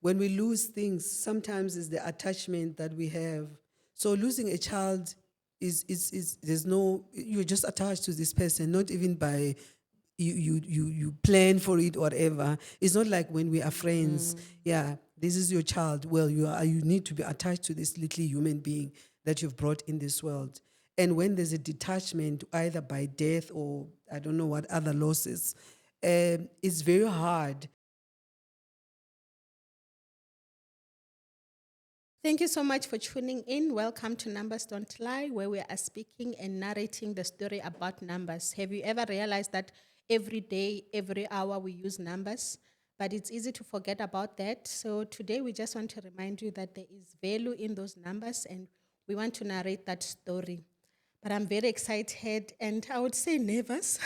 when we lose things, sometimes it's the attachment that we have. So losing a child is there's no, you're just attached to this person, not even by you plan for it, whatever. It's not like when we are friends. Yeah, this is your child. Well, you need to be attached to this little human being that you've brought in this world. And when there's a detachment, either by death or I don't know what other losses, it's very hard. Thank you so much for tuning in. Welcome to Numbers Don't Lie, where we are speaking and narrating the story about numbers. Have you ever realized that every day, every hour, we use numbers? But it's easy to forget about that. So today, we just want to remind you that there is value in those numbers, and we want to narrate that story. But I'm very excited and I would say nervous,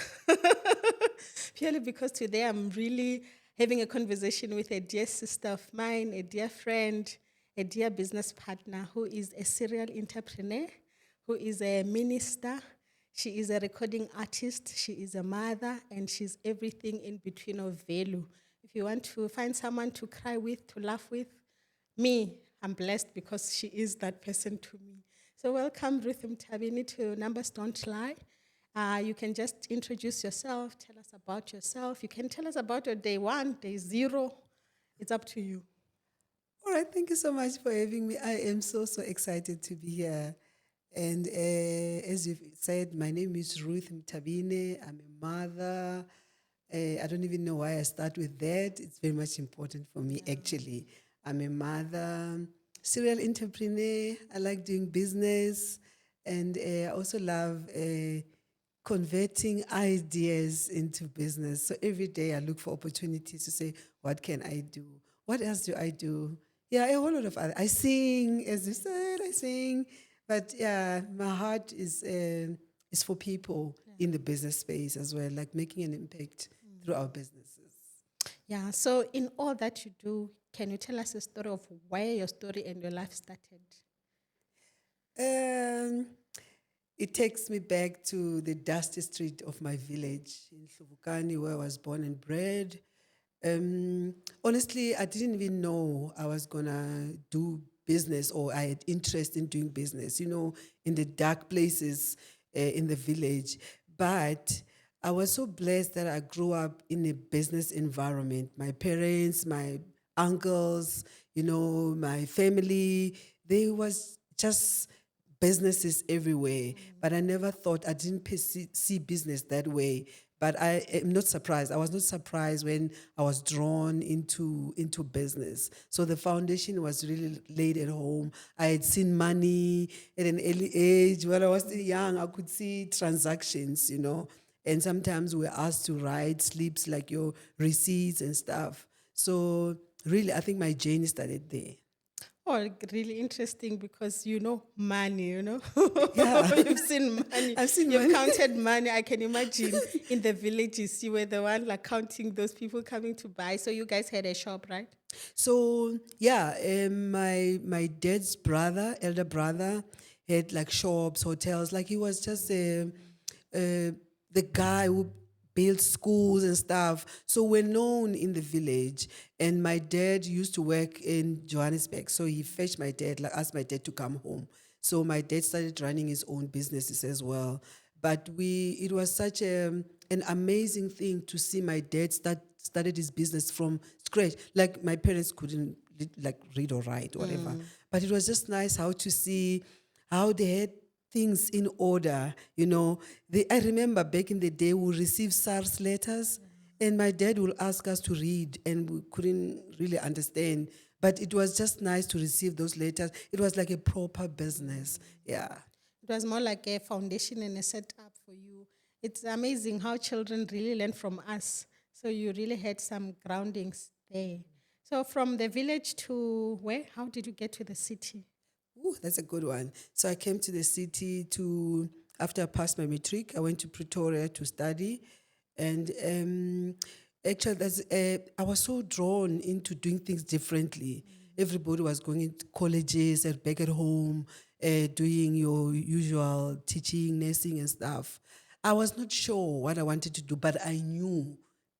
purely because today I'm really having a conversation with a dear sister of mine, a dear friend, a dear business partner who is a serial entrepreneur, who is a minister. She is a recording artist, she is a mother, and she's everything in between of value. If you want to find someone to cry with, to laugh with, me, I'm blessed because she is that person to me. So welcome, Ruth Mthabine, to Numbers Don't Lie. You can just introduce yourself, tell us about yourself. You can tell us about your day one, day zero. It's up to you. All right, thank you so much for having me. I am so excited to be here. And as you've said, my name is Ruth Mthabine. I'm a mother. I don't even know why I start with that. It's very much important for me, actually. I'm a mother, serial entrepreneur. I like doing business. And I also love converting ideas into business. So every day I look for opportunities to say, what can I do? What else do I do? Yeah, a whole lot of other. I sing, as you said, I sing. But yeah, my heart is for people in the business space as well, like making an impact through our businesses. Yeah, so in all that you do, can you tell us a story of where your story and your life started? Um, it takes me back to the dusty street of my village in Hluvukani, where I was born and bred. Honestly, I didn't even know I was gonna do business or I had interest in doing business, in the dark places in the village. But I was so blessed that I grew up in a business environment. My parents, my uncles, my family, they was just businesses everywhere, but I never thought, I didn't see business that way. But I am not surprised. I was not surprised when I was drawn into business. So the foundation was really laid at home. I had seen money at an early age. When I was still young, I could see transactions, and sometimes we were asked to write slips like your receipts and stuff. So really, I think my journey started there. Oh, really interesting because you know money, Yeah, You've seen money, I've seen you've money. counted money. I can imagine in the villages, you were the one like counting those people coming to buy. So you guys had a shop, right? So yeah, my dad's brother, elder brother, had like shops, hotels. Like he was just the guy who built schools and stuff. So we're known in the village. And my dad used to work in Johannesburg, so he fetched my dad, like asked my dad to come home. So my dad started running his own businesses as well. But it was such an amazing thing to see my dad started his business from scratch. Like my parents couldn't like read or write or whatever, but it was just nice how to see how they had things in order. I remember back in the day we received SARS letters, and my dad will ask us to read, and we couldn't really understand. But it was just nice to receive those letters. It was like a proper business. Yeah. It was more like a foundation and a setup for you. It's amazing how children really learn from us. So you really had some groundings there. So from the village to where? How did you get to the city? Ooh, that's a good one. So I came to the city after I passed my matric, I went to Pretoria to study. And actually, I was so drawn into doing things differently. Everybody was going into colleges and back at home, doing your usual teaching, nursing, and stuff. I was not sure what I wanted to do, but I knew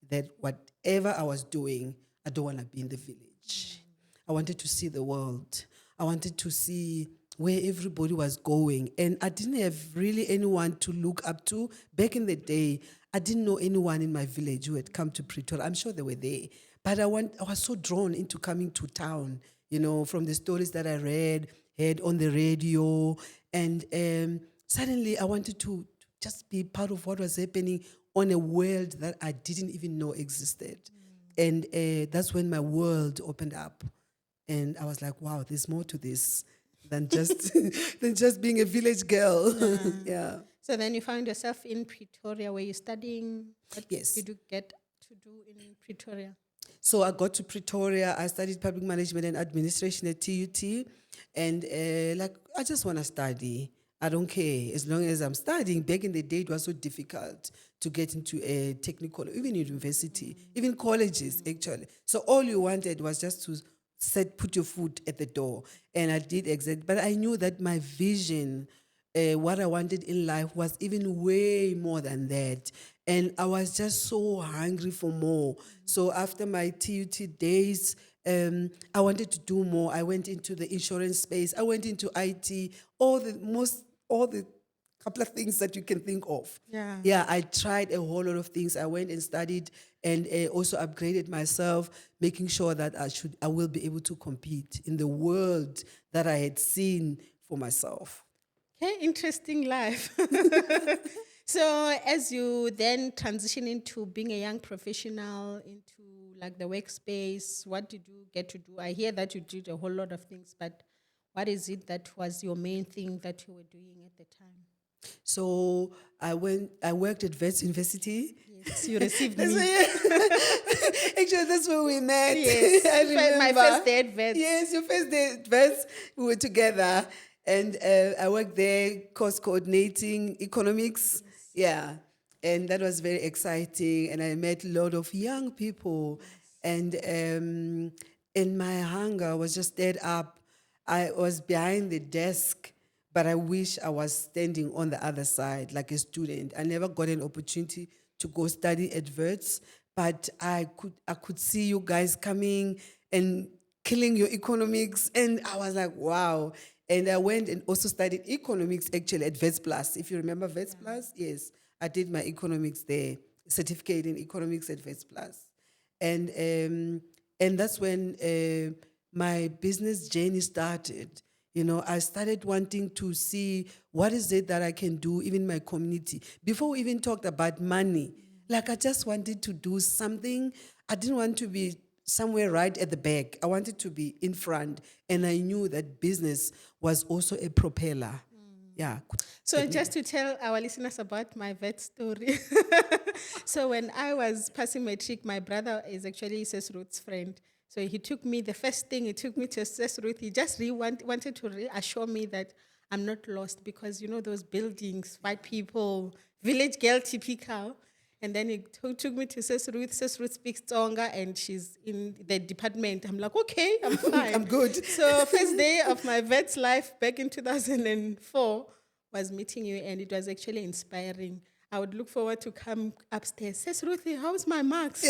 that whatever I was doing, I don't want to be in the village. I wanted to see the world. I wanted to see where everybody was going. And I didn't have really anyone to look up to. Back in the day, I didn't know anyone in my village who had come to Pretoria. I'm sure they were there. But I was so drawn into coming to town, from the stories that I heard on the radio. And suddenly I wanted to just be part of what was happening on a world that I didn't even know existed. And that's when my world opened up. And I was like, wow, there's more to this than just than just being a village girl. Yeah. So then you found yourself in Pretoria where you're studying. What Yes. did you get to do in Pretoria? So I got to Pretoria. I studied public management and administration at TUT. And I just want to study. I don't care. As long as I'm studying. Back in the day, it was so difficult to get into a technical, even university, even colleges, actually. So all you wanted was just to put your foot at the door. And I did exactly. But I knew that my vision, what I wanted in life was even way more than that. And I was just so hungry for more. So after my TUT days, I wanted to do more. I went into the insurance space. I went into IT, all the couple of things that you can think of. Yeah. Yeah, I tried a whole lot of things. I went and studied and also upgraded myself, making sure that I will be able to compete in the world that I had seen for myself. Okay, interesting life. So as you then transition into being a young professional, into like the workspace, what did you get to do? I hear that you did a whole lot of things, but what is it that was your main thing that you were doing at the time? So I worked at Vets University. Yes, you received That's me. Actually, that's where we met. Yes, I remember. my first day at Vets. Yes, your first day at Vets, we were together. And I worked there, course coordinating economics. Yes. Yeah. And that was very exciting. And I met a lot of young people. Yes. And my hunger was just dead up. I was behind the desk, but I wish I was standing on the other side like a student. I never got an opportunity to go study at Wits, but I could see you guys coming and killing your economics, and I was like, wow. And I went and also studied economics actually at Wits Plus. If you remember Wits Plus, yes, I did my economics there, certificate in economics at Wits Plus, and that's when my business journey started. I started wanting to see what is it that I can do, even in my community. Before we even talked about money, like I just wanted to do something. I didn't want to be somewhere right at the back. I wanted to be in front. And I knew that business was also a propeller. Yeah. So just to tell our listeners about my vet story. So when I was passing matric, my brother is actually Sis Ruth's friend. So he took me, the first thing he took me to Sis Ruth, he just wanted to reassure me that I'm not lost because, those buildings, white people, village girl typical. And then he took me to Sis Ruth. Sis Ruth speaks Tonga and she's in the department. I'm like, okay, I'm fine. I'm good. So first day of my vet's life back in 2004 was meeting you, and it was actually inspiring. I would look forward to come upstairs. Sis Ruthie, how's my marks?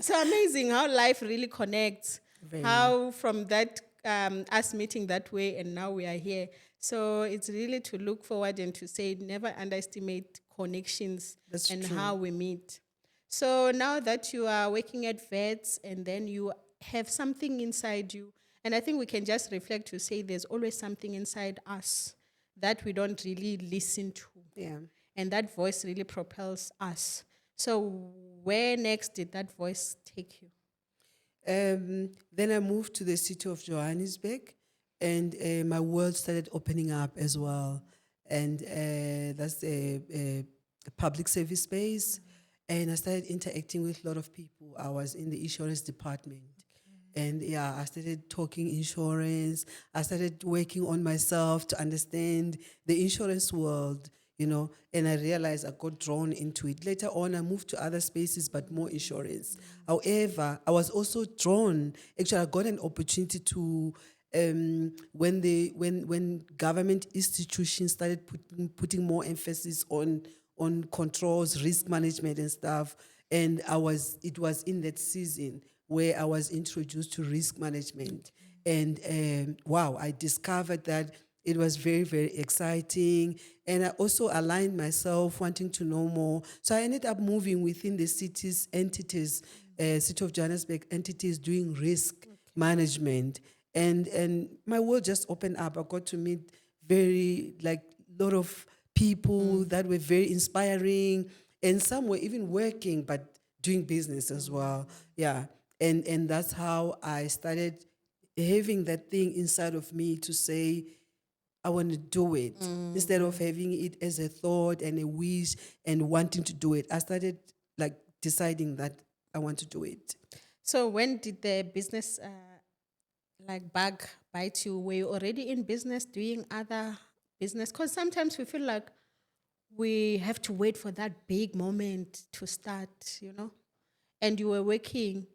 So amazing how life really connects. How from that, us meeting that way, and now we are here. So it's really to look forward and to say never underestimate connections. That's and true. How we meet. So now that you are working at Vets and then you have something inside you, and I think we can just reflect to say there's always something inside us that we don't really listen to. Yeah. And that voice really propels us. So where next did that voice take you? Then I moved to the city of Johannesburg, and my world started opening up as well. And that's a public service space. And I started interacting with a lot of people. I was in the insurance department. And yeah, I started talking insurance. I started working on myself to understand the insurance world, and I realized I got drawn into it. Later on, I moved to other spaces, but more insurance. However, I was also drawn. Actually, I got an opportunity to, when government institutions started putting more emphasis on controls, risk management and stuff, and it was in that season where I was introduced to risk management. And wow, I discovered that it was very, very exciting. And I also aligned myself wanting to know more. So I ended up moving within the city's entities, City of Johannesburg entities doing risk management. And my world just opened up. I got to meet very, like, lot of people that were very inspiring. And some were even working, but doing business as well. Yeah. And that's how I started having that thing inside of me to say, I want to do it. Instead of having it as a thought and a wish and wanting to do it, I started like deciding that I want to do it. So when did the business like bug bite you? Were you already in business doing other business? Because sometimes we feel like we have to wait for that big moment to start, and you were working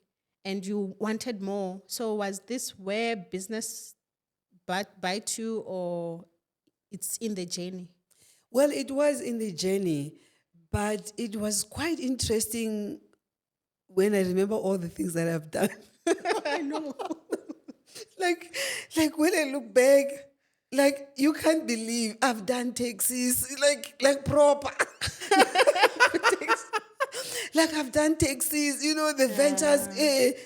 and you wanted more. So was this where business bite you, or it's in the journey? Well, it was in the journey, but it was quite interesting when I remember all the things that I've done. I know. like like when I look back, like you can't believe I've done taxis, like proper. Like I've done taxis, the ventures,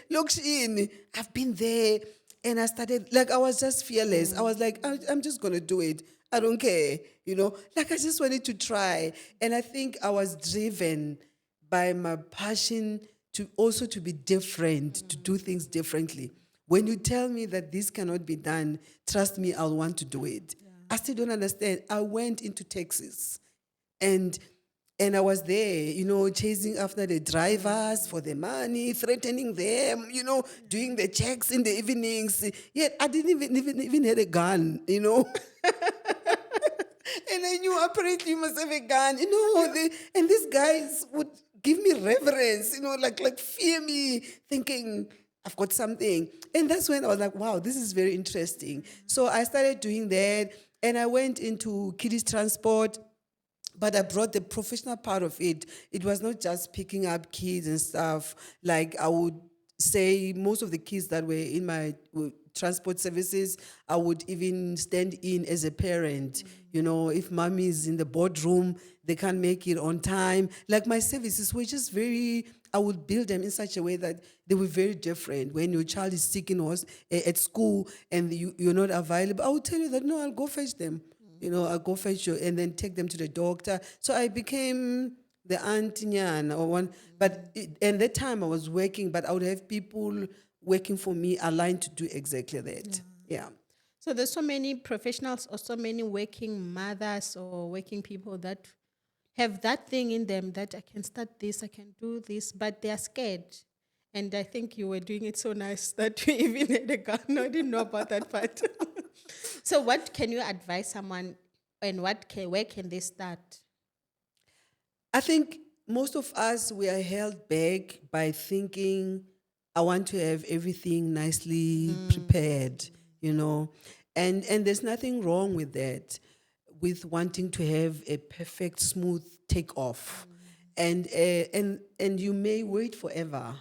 look in. I've been there and I started, like I was just fearless. I was like, I'm just gonna do it. I don't care, like I just wanted to try. And I think I was driven by my passion to also to be different, to do things differently. When you tell me that this cannot be done, trust me, I'll want to do it. I still don't understand. I went into Texas and I was there, chasing after the drivers for the money, threatening them, doing the checks in the evenings. Yet I didn't even had a gun. And I knew apparently you must have a gun, and these guys would give me reverence, like fear me, thinking I've got something. And that's when I was like, wow, this is very interesting. So I started doing that, and I went into kiddies transport, but I brought the professional part of it. It was not just picking up kids and stuff. Like I would say most of the kids that were in my transport services, I would even stand in as a parent. If mommy is in the boardroom, they can't make it on time. Like my services were just I would build them in such a way that they were very different. When your child is sick at school and you're not available, I would tell you that, no, I'll go fetch them. I'll go fetch you and then take them to the doctor. So I became the aunt Nyan or one. But at that time I was working, but I would have people working for me aligned to do exactly that. Yeah. So there's so many professionals or so many working mothers or working people that have that thing in them that I can start this, I can do this, but they're scared. And I think you were doing it so nice that you even had a gun. I didn't know about that part. So what can you advise someone, and where can they start? I think most of us, we are held back by thinking, I want to have everything nicely prepared, and there's nothing wrong with that, with wanting to have a perfect, smooth takeoff. And you may wait forever.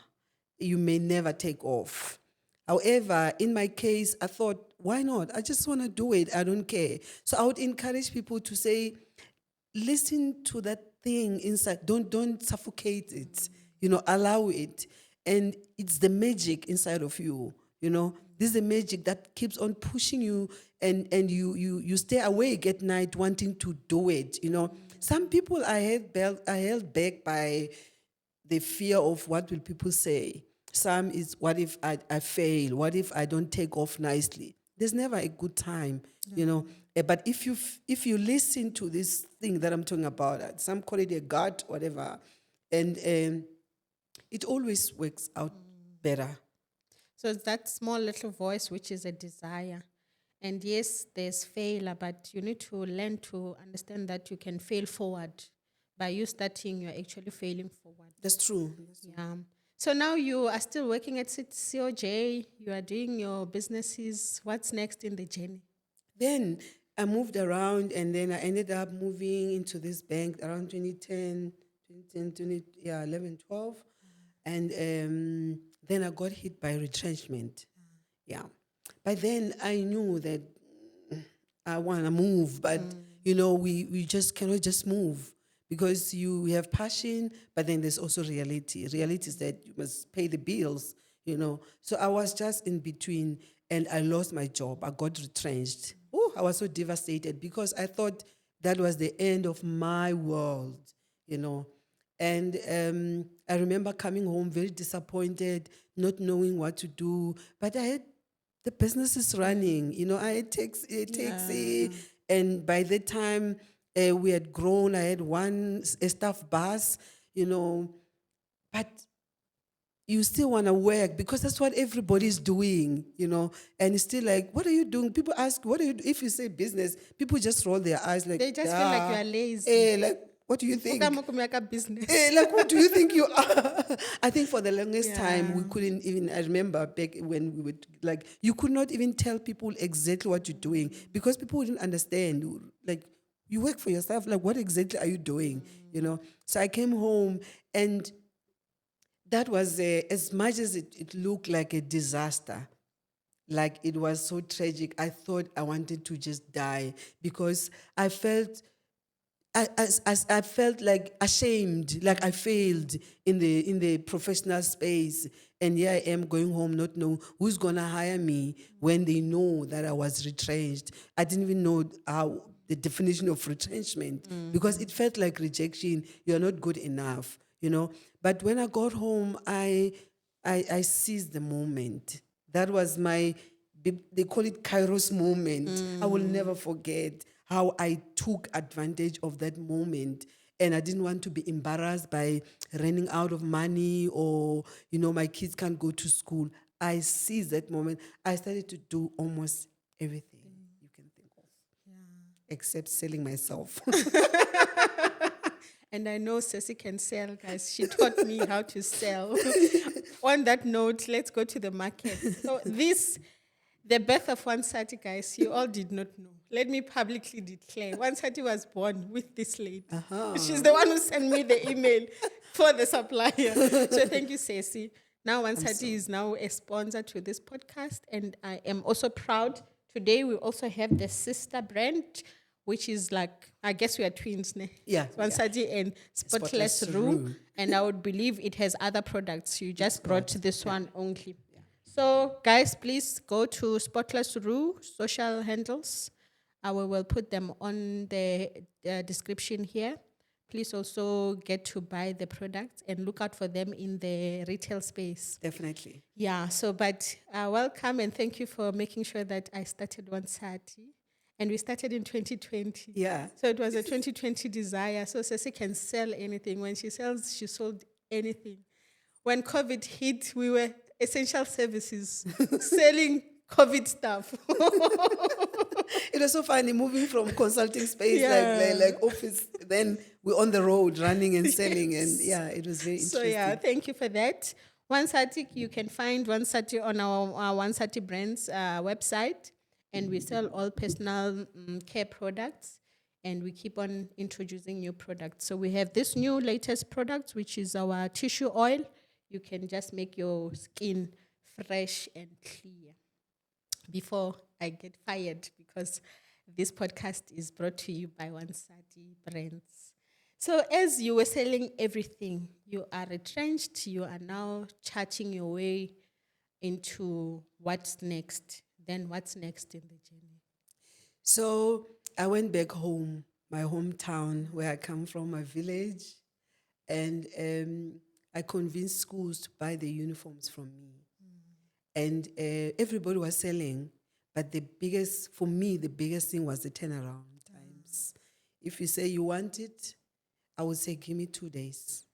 You may never take off. However, in my case, I thought, why not? I just want to do it. I don't care. So I would encourage people to say, listen to that thing inside. Don't suffocate it. Allow it. And it's the magic inside of you. This is the magic that keeps on pushing you, and you stay awake at night wanting to do it. Some people are held back by the fear of what will people say. Some is, what if I fail? What if I don't take off nicely? There's never a good time, But if you listen to this thing that I'm talking about, some call it a gut, whatever, and it always works out better. So it's that small little voice which is a desire. And yes, there's failure, but you need to learn to understand that you can fail forward. By you starting, you're actually failing forward. That's true. Yeah. So now you are still working at COJ, you are doing your businesses. What's next in the journey? Then I moved around, and then I ended up moving into this bank around 2010, 11, 12. And Then I got hit by retrenchment. Yeah. But then I knew that I want to move, but we just cannot just move because you have passion, but then there's also reality. Reality is that you must pay the bills. So I was just in between and I lost my job. I got retrenched. Oh, I was so devastated because I thought that was the end of my world. And I remember coming home very disappointed, not knowing what to do. But I had the business is running. I had taxi, and by the time we had grown, I had a staff bus. But you still want to work because that's what everybody's doing. And it's still like, what are you doing? People ask, what are you? If you say business, people just roll their eyes like, They just feel like you are lazy. like, what do you think? Business. Like, who do you think you are? I think for the longest time, we couldn't even, I remember back when we would, like, you could not even tell people exactly what you're doing because people wouldn't understand. Like, you work for yourself, like, what exactly are you doing? So I came home and that was, as much as it looked like a disaster, like it was so tragic, I thought I wanted to just die because I felt I felt like ashamed, like I failed in the professional space, and here I am going home, not know who's gonna hire me when they know that I was retrenched. I didn't even know how the definition of retrenchment because it felt like rejection. You're not good enough. But when I got home, I seized the moment. That was they call it Kairos moment. I will never forget how I took advantage of that moment. And I didn't want to be embarrassed by running out of money or, my kids can't go to school. I seized that moment. I started to do almost everything you can think of, except selling myself. And I know Ceci can sell, guys. She taught me how to sell. On that note, let's go to the market. So the birth of Wansati, guys, you all did not know. Let me publicly declare, Wansati was born with this lady. She's the one who sent me the email for the supplier. So thank you, Ceci. Now Wansati is now a sponsor to this podcast, and I am also proud. Today we also have the sister brand, which is like, I guess we are twins, ne? Yeah, Wansati and Spotless Spotless Roo. Roo. And I would believe it has other products. You just brought this one only. So, guys, please go to Spotless Roo social handles. I will put them on the description here. Please also get to buy the products and look out for them in the retail space. Definitely. Yeah, but welcome and thank you for making sure that I started Wansati. And we started in 2020. Yeah. So it was a 2020 desire. So Ceci can sell anything. When she sells, she sold anything. When COVID hit, we were essential services, selling COVID stuff. It was so funny moving from consulting space, like office, then we're on the road running and selling. And it was very interesting. So thank you for that. Wansati, you can find Wansati on our Wansati Brands website. And we sell all personal care products. And we keep on introducing new products. So we have this new latest product, which is our tissue oil. You can just make your skin fresh and clear. Before I get fired, because this podcast is brought to you by Wansati Brands. So as you were selling everything, you are retrenched, you are now charting your way into what's next. Then what's next in the journey? So I went back home, my hometown, where I come from, my village, and I convinced schools to buy the uniforms from me. And everybody was selling, but the biggest thing was the turnaround times. If you say you want it, I would say, give me 2 days.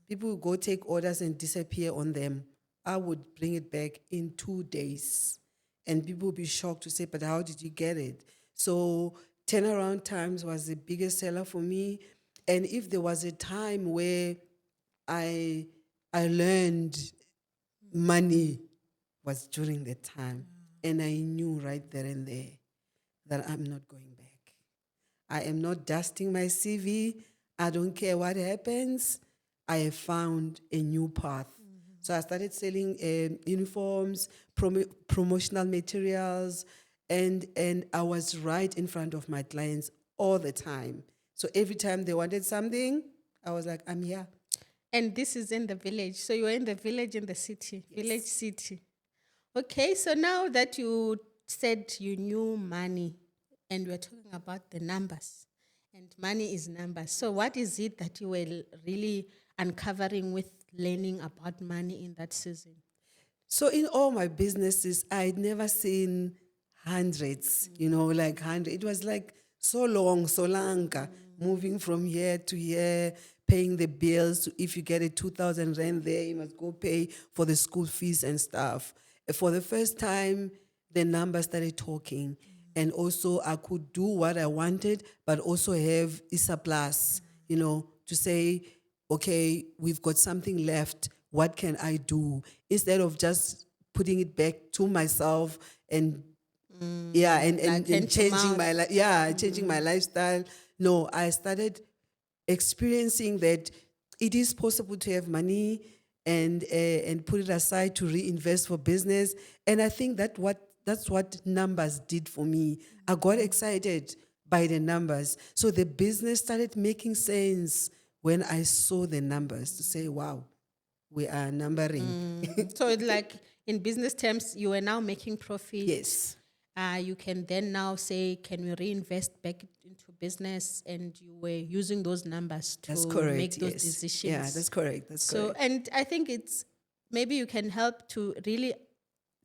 People would go take orders and disappear on them. I would bring it back in 2 days. And people would be shocked to say, but how did you get it? So turnaround times was the biggest seller for me. And if there was a time where I learned money, was during that time. And I knew right there and there that I'm not going back. I am not dusting my CV. I don't care what happens. I have found a new path. So I started selling uniforms, promotional materials, and I was right in front of my clients all the time. So every time they wanted something, I was like, I'm here. And this is in the village. So you were in the village, in the city, village city. Okay, so now that you said you knew money and we're talking about the numbers, and money is numbers. So what is it that you were really uncovering with learning about money in that season? So in all my businesses, I'd never seen hundreds, like 100. It was like so long, so long, moving from here to here, paying the bills. If you get a 2,000 rand there, you must go pay for the school fees and stuff. For the first time, the numbers started talking. And also I could do what I wanted, but also have a surplus, to say, okay, we've got something left. What can I do? Instead of just putting it back to myself and Like hand and to changing my mouth. changing my lifestyle. No, I started experiencing that it is possible to have money and put it aside to reinvest for business. And I think that's what numbers did for me. I got excited by the numbers. So the business started making sense when I saw the numbers to say, wow, we are numbering. So it's like in business terms, you are now making profit. Yes. You can then now say, can we reinvest back into business? And you were using those numbers That's to correct. make those Yes. decisions. Yeah, that's correct. That's So, correct. and I think it's maybe you can help to really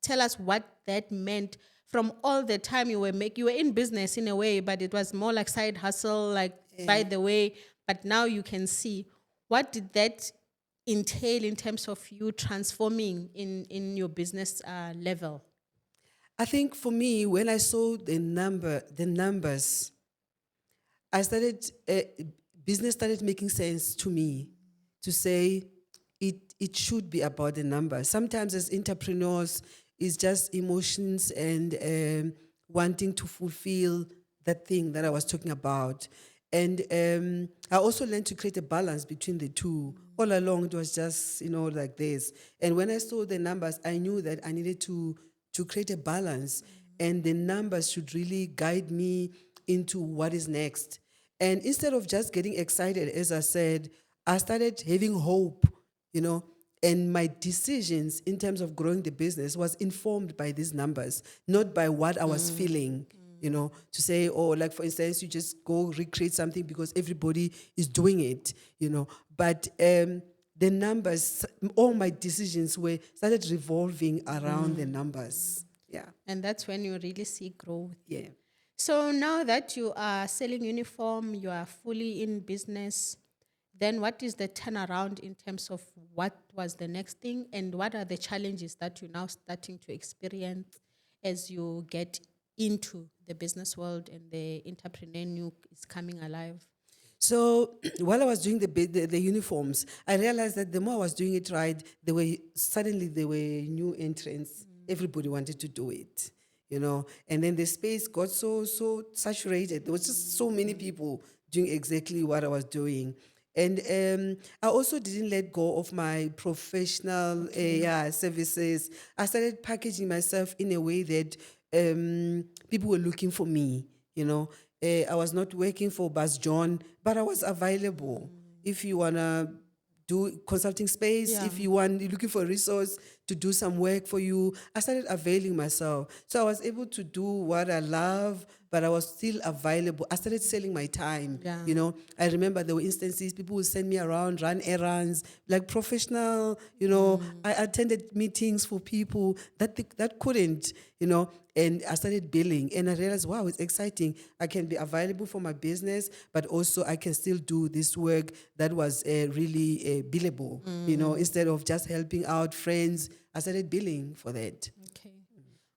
tell us what that meant from all the time you were in business in a way, but it was more like side hustle, like by the way. But now you can see what did that entail in terms of you transforming in your business level. I think for me, when I saw the numbers, I started business started making sense to me to say it should be about the numbers. Sometimes as entrepreneurs, it's just emotions and wanting to fulfill that thing that I was talking about. And I also learned to create a balance between the two. All along, it was just, like this. And when I saw the numbers, I knew that I needed to create a balance. And the numbers should really guide me into what is next. And instead of just getting excited, as I said, I started having hope, and my decisions in terms of growing the business was informed by these numbers, not by what I was feeling, to say, oh, like for instance, you just go recreate something because everybody is doing it, But the numbers, all my decisions were started revolving around the numbers. Yeah. And that's when you really see growth. Yeah. So now that you are selling uniform, you are fully in business, then what is the turnaround in terms of what was the next thing and what are the challenges that you're now starting to experience as you get into the business world and the entrepreneur is coming alive? So while I was doing the uniforms, I realized that the more I was doing it right, there were new entrants. Everybody wanted to do it, And then the space got so saturated. There was just so many people doing exactly what I was doing. And I also didn't let go of my professional services. I started packaging myself in a way that people were looking for me, I was not working for Buzz John, but I was available. If you want to do consulting space, if you're looking for a resource to do some work for you, I started availing myself. So I was able to do what I love, but I was still available. I started selling my time. Yeah. I remember there were instances people would send me around, run errands, like professional, I attended meetings for people that couldn't, and I started billing and I realized, wow, it's exciting. I can be available for my business, but also I can still do this work that was really billable, instead of just helping out friends. I started billing for that. Okay.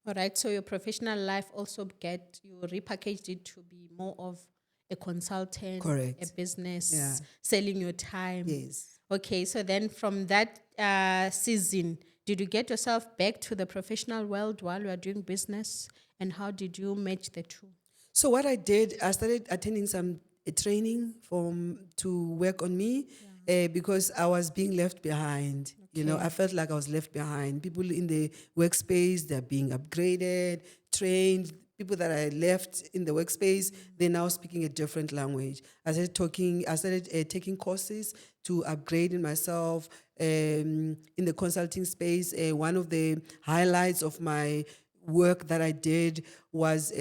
All right. So your professional life also you repackaged it to be more of a consultant, Correct. a business, Yeah. selling your time. Yes. Okay. So then from that season, did you get yourself back to the professional world while you are doing business? And how did you match the two? So what I did, I started attending some training to work on me because I was being left behind, You know, Okay. I felt like I was left behind. People in the workspace, they're being upgraded, trained. People that I left in the workspace, they're now speaking a different language. I started taking courses to upgrade in myself in the consulting space. One of the highlights of my work that I did was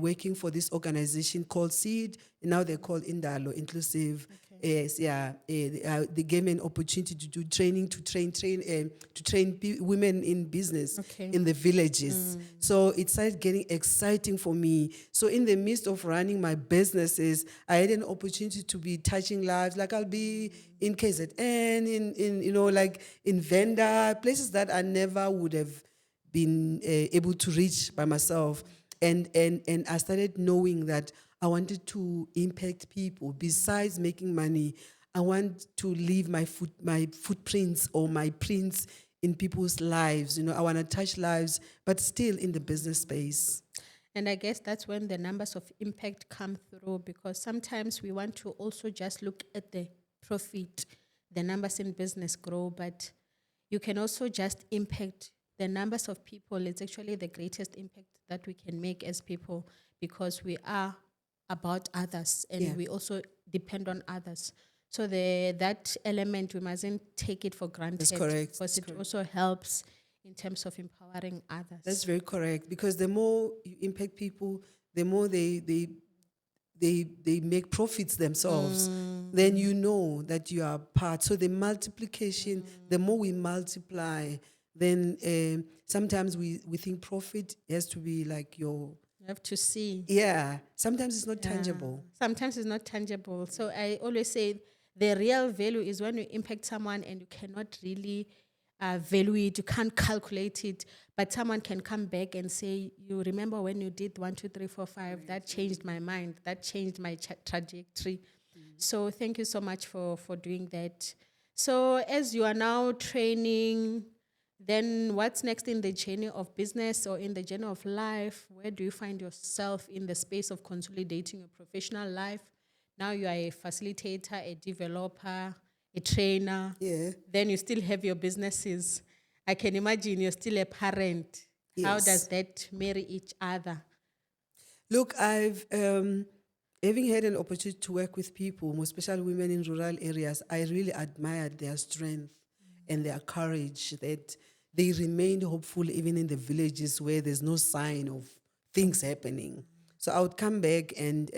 working for this organization called SEED. Now they're called Indalo, Inclusive. Yes, yeah. They gave me an opportunity to do training to train women in business Okay. in the villages. So it started getting exciting for me. So in the midst of running my businesses, I had an opportunity to be touching lives. Like I'll be in KZN, in like in Venda, places that I never would have been able to reach by myself. And I started knowing that I wanted to impact people. Besides making money, I want to leave my footprints or my prints in people's lives. You know, I want to touch lives, but still in the business space. And I guess that's when the numbers of impact come through, because sometimes we want to also just look at the profit, the numbers in business grow, but you can also just impact the numbers of people. It's actually the greatest impact that we can make as people, because we are about others and Yeah. we also depend on others. So that element, we mustn't take it for granted, That's correct. because That's it correct. also helps in terms of empowering others. That's very correct, because the more you impact people, the more they make profits themselves. Then you know that you are part. So the multiplication, the more we multiply, then sometimes we think profit has to be like your, You have to see. yeah, sometimes it's not tangible. Sometimes it's not tangible. So I always say the real value is when you impact someone and you cannot really value it, you can't calculate it, but someone can come back and say, you remember when you did 1, 2, 3, 4, 5, that changed my mind, that changed my trajectory. So thank you so much for doing that. So as you are now training, then what's next in the journey of business or in the journey of life? Where do you find yourself in the space of consolidating your professional life? Now you are a facilitator, a developer, a trainer. Yeah. Then you still have your businesses. I can imagine you're still a parent. How does Yes. that marry each other? Look, I've having had an opportunity to work with people, most especially women in rural areas. I really admired their strength and their courage, that they remained hopeful even in the villages where there's no sign of things happening. So I would come back and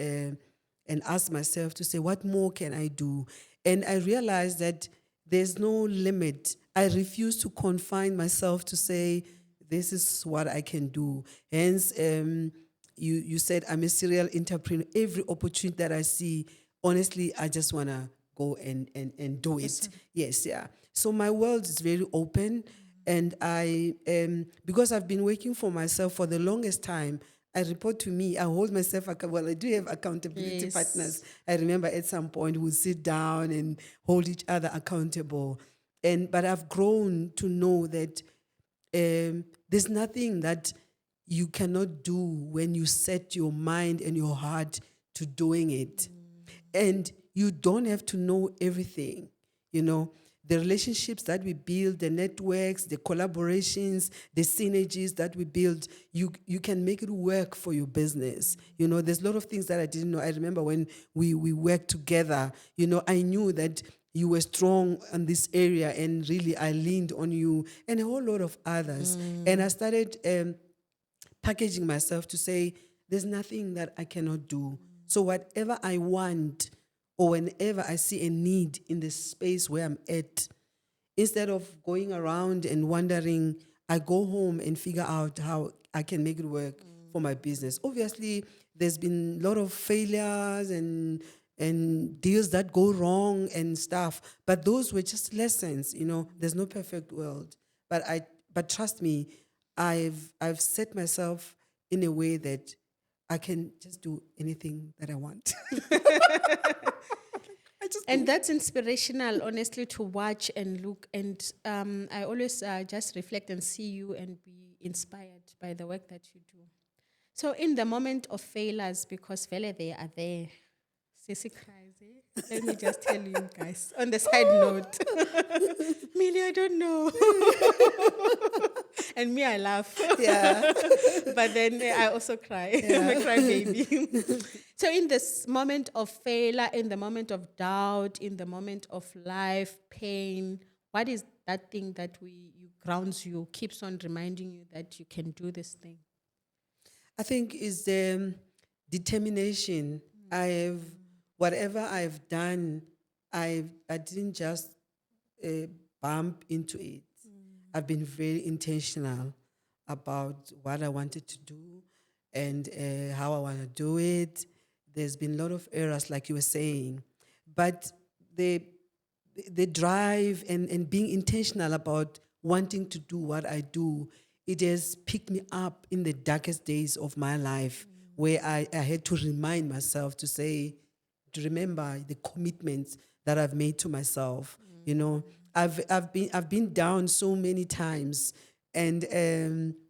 ask myself to say, what more can I do? And I realized that there's no limit. I refuse to confine myself to say, this is what I can do. Hence, you said I'm a serial entrepreneur. Every opportunity that I see, honestly, I just want to go and do it. Yes, yeah. So my world is very open. And I, because I've been working for myself for the longest time, I report to me, I hold myself, well, I do have accountability Yes. partners. I remember at some point we'll sit down and hold each other accountable. But I've grown to know that there's nothing that you cannot do when you set your mind and your heart to doing it. And you don't have to know everything, you know. The relationships that we build, the networks, the collaborations, the synergies that we build, you can make it work for your business. You know, there's a lot of things that I didn't know. I remember when we worked together, you know, I knew that you were strong in this area, and really I leaned on you and a whole lot of others. And I started packaging myself to say, there's nothing that I cannot do. So whatever I want, or whenever I see a need in the space where I'm at, instead of going around and wondering, I go home and figure out how I can make it work for my business. Obviously, there's been a lot of failures and deals that go wrong and stuff, but those were just lessons. You know, there's no perfect world. But trust me, I've set myself in a way that I can just do anything that I want. I just And that's inspirational, honestly, to watch and look. And I always just reflect and see you and be inspired by the work that you do. So in the moment of failures, because vele they are there, Sissy cries, eh? Let me just tell you guys. On the side note, Millie, I don't know. And me, I laugh. Yeah. But then I also cry. I'm a Yeah. crybaby. So in this moment of failure, in the moment of doubt, in the moment of life, pain, what is that thing that you grounds you, keeps on reminding you that you can do this thing? I think is the determination. I've whatever I've done, I didn't just uh, bump into it. I've been very intentional about what I wanted to do and how I want to do it. There's been a lot of errors, like you were saying, but the the drive and being intentional about wanting to do what I do, it has picked me up in the darkest days of my life where I had to remind myself to say, to remember the commitments that I've made to myself. You know, I've been down so many times, and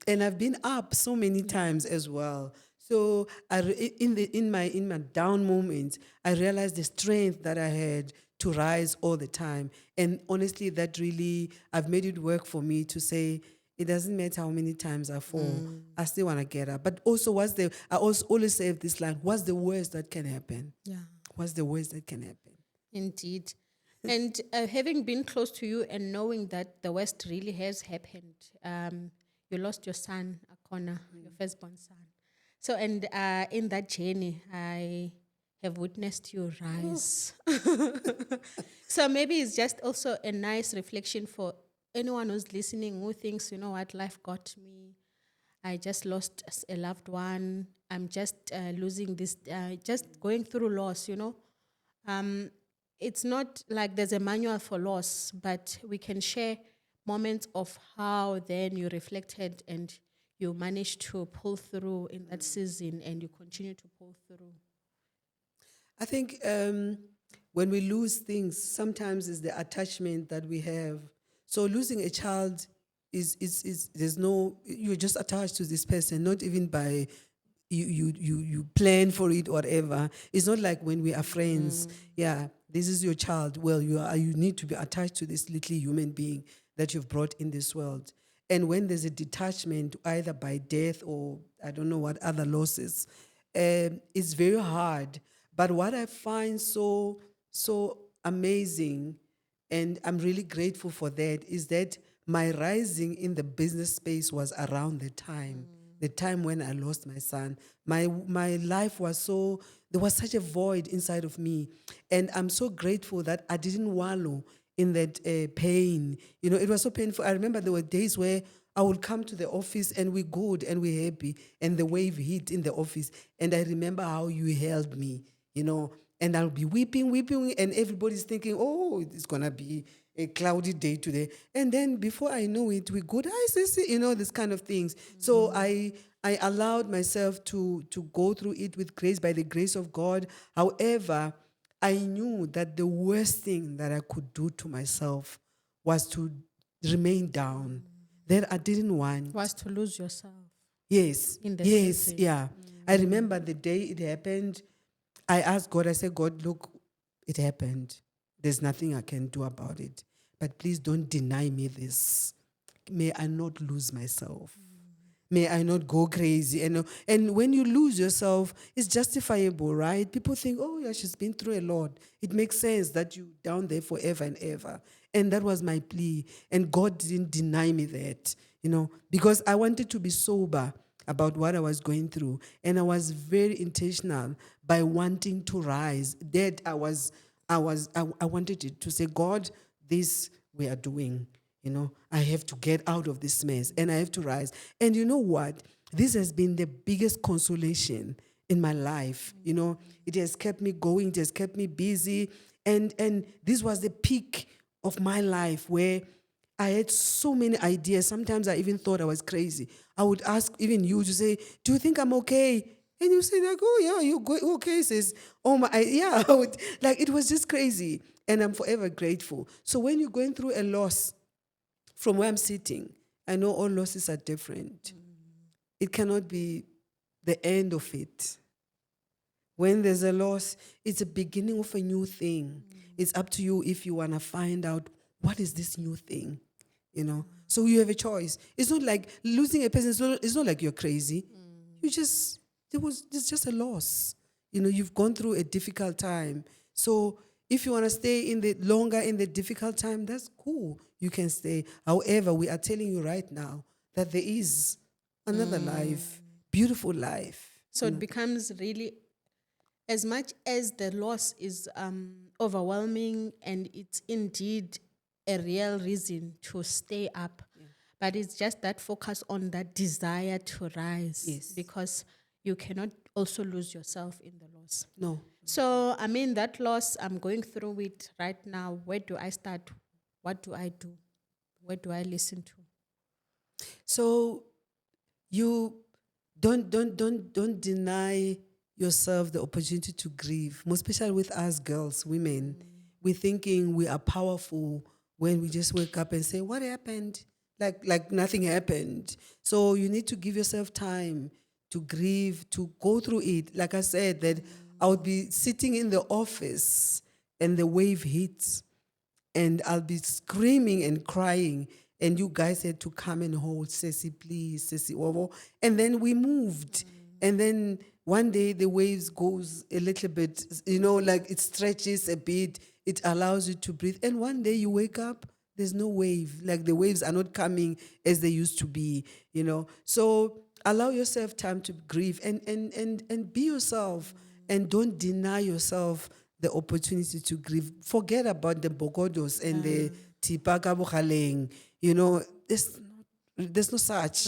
I've been up so many times as well. So in my down moments, I realized the strength that I had to rise all the time. And honestly, that really I've made it work for me to say it doesn't matter how many times I fall, I still want to get up. But also, I also always say this line: what's the worst that can happen? Yeah. What's the worst that can happen? Indeed. And having been close to you and knowing that the worst really has happened, you lost your son, Akona, your firstborn son. So, and in that journey, I have witnessed you rise. So maybe it's just also a nice reflection for anyone who's listening who thinks, you know what, life got me. I just lost a loved one. I'm just losing this, just going through loss, you know. Um, it's not like there's a manual for loss, but we can share moments of how then you reflected and you managed to pull through in that season and you continue to pull through. I think when we lose things, sometimes it's the attachment that we have. So losing a child is there's no, you're just attached to this person, not even by you plan for it or whatever. It's not like when we are friends. Yeah, this is your child. Well, you need to be attached to this little human being that you've brought in this world. And when there's a detachment, either by death or I don't know what other losses, it's very hard. But what I find so amazing, and I'm really grateful for that, is that my rising in the business space was around the time when I lost my son. My life was there was such a void inside of me, and I'm so grateful that I didn't wallow in that pain. You know, it was so painful. I remember there were days where I would come to the office and we're good and we're happy, and the wave hit in the office, and I remember how you held me, you know, and I'll be weeping, and everybody's thinking, oh, it's gonna be a cloudy day today. And then before I know it, we're good. I see, you know, this kind of things. So I allowed myself to go through it with grace, by the grace of God. However, I knew that the worst thing that I could do to myself was to remain down. That I didn't want. Was to lose yourself Yes, in the yes, season. yeah. I remember the day it happened. I asked God, I said, God, look, it happened. There's nothing I can do about it. But please don't deny me this. May I not lose myself. May I not go crazy. And when you lose yourself, it's justifiable, right? People think, oh, yeah, she's been through a lot. It makes sense that you're down there forever and ever. And that was my plea. And God didn't deny me that, you know, because I wanted to be sober about what I was going through. And I was very intentional by wanting to rise. That I wanted it to say, God, this we are doing. You know, I have to get out of this mess and I have to rise. And you know what? This has been the biggest consolation in my life. You know, it has kept me going, it has kept me busy. And this was the peak of my life where I had so many ideas. Sometimes I even thought I was crazy. I would ask even you to say, do you think I'm okay? And you say like, oh yeah, you're okay, sis. Oh my, yeah. Like it was just crazy. And I'm forever grateful. So when you're going through a loss, from where I'm sitting, I know all losses are different. It cannot be the end of it. When there's a loss, it's a beginning of a new thing. It's up to you if you want to find out what is this new thing, you know. So you have a choice. It's not like losing a person. It's not like you're crazy. You just it's just a loss. You know, you've gone through a difficult time. So if you want to stay in the longer in the difficult time, that's cool. You can stay. However, we are telling you right now that there is another life, beautiful life. So it becomes really, as much as the loss is overwhelming and it's indeed a real reason to stay up, but it's just that focus on that desire to rise, Yes. because you cannot also lose yourself in the loss. No. So, I mean, that loss, I'm going through it right now. Where do I start? What do I do? Where do I listen to? So you don't deny yourself the opportunity to grieve, most especially with us girls, women. We're thinking we are powerful when we just wake up and say, what happened? Like nothing happened. So you need to give yourself time to grieve, to go through it. Like I said, that I would be sitting in the office and the wave hits and I'll be screaming and crying. And you guys had to come and hold Ceci, please, Ceci, Wowo. And then we moved. And then one day the waves goes a little bit, you know, like it stretches a bit. It allows you to breathe. And one day you wake up, there's no wave. Like the waves are not coming as they used to be, you know. So allow yourself time to grieve and be yourself. And don't deny yourself the opportunity to grieve. Forget about the bogodos and the tipaka bukhaleng. You know, there's no such.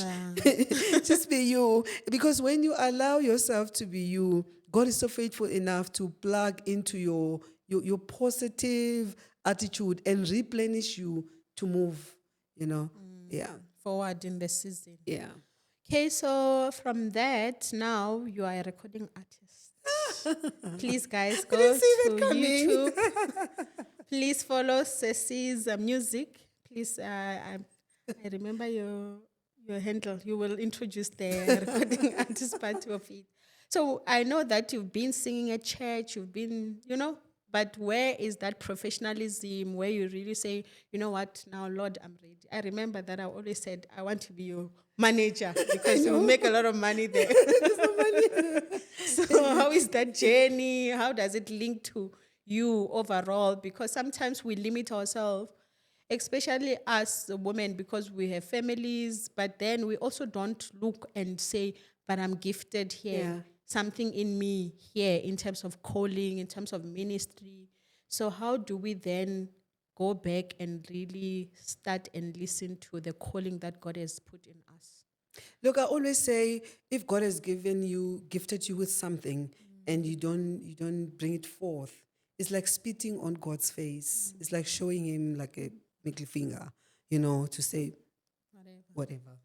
Just be you. Because when you allow yourself to be you, God is so faithful enough to plug into your positive attitude and replenish you to move, you know. Yeah. Forward in the season. Yeah. Okay, so from that, now you are a recording artist. Please, guys, go didn't see to that coming. YouTube. Please follow Ceci's music. Please, I remember your handle. You will introduce the recording artist part of it. So I know that you've been singing at church, you've been, you know, but where is that professionalism where you really say, you know what, now, Lord, I'm ready? I remember that I always said, I want to be your manager because you make a lot of money there. There's no money. So how is that journey? How does it link to you overall? Because sometimes we limit ourselves, especially as women, because we have families, but then we also don't look and say, but I'm gifted here. Yeah. Something in me here in terms of calling, in terms of ministry. So how do we then go back and really start and listen to the calling that God has put in us? Look, I always say, if God has gifted you with something, and you don't bring it forth, it's like spitting on God's face. It's like showing him like a middle finger, you know, to say whatever.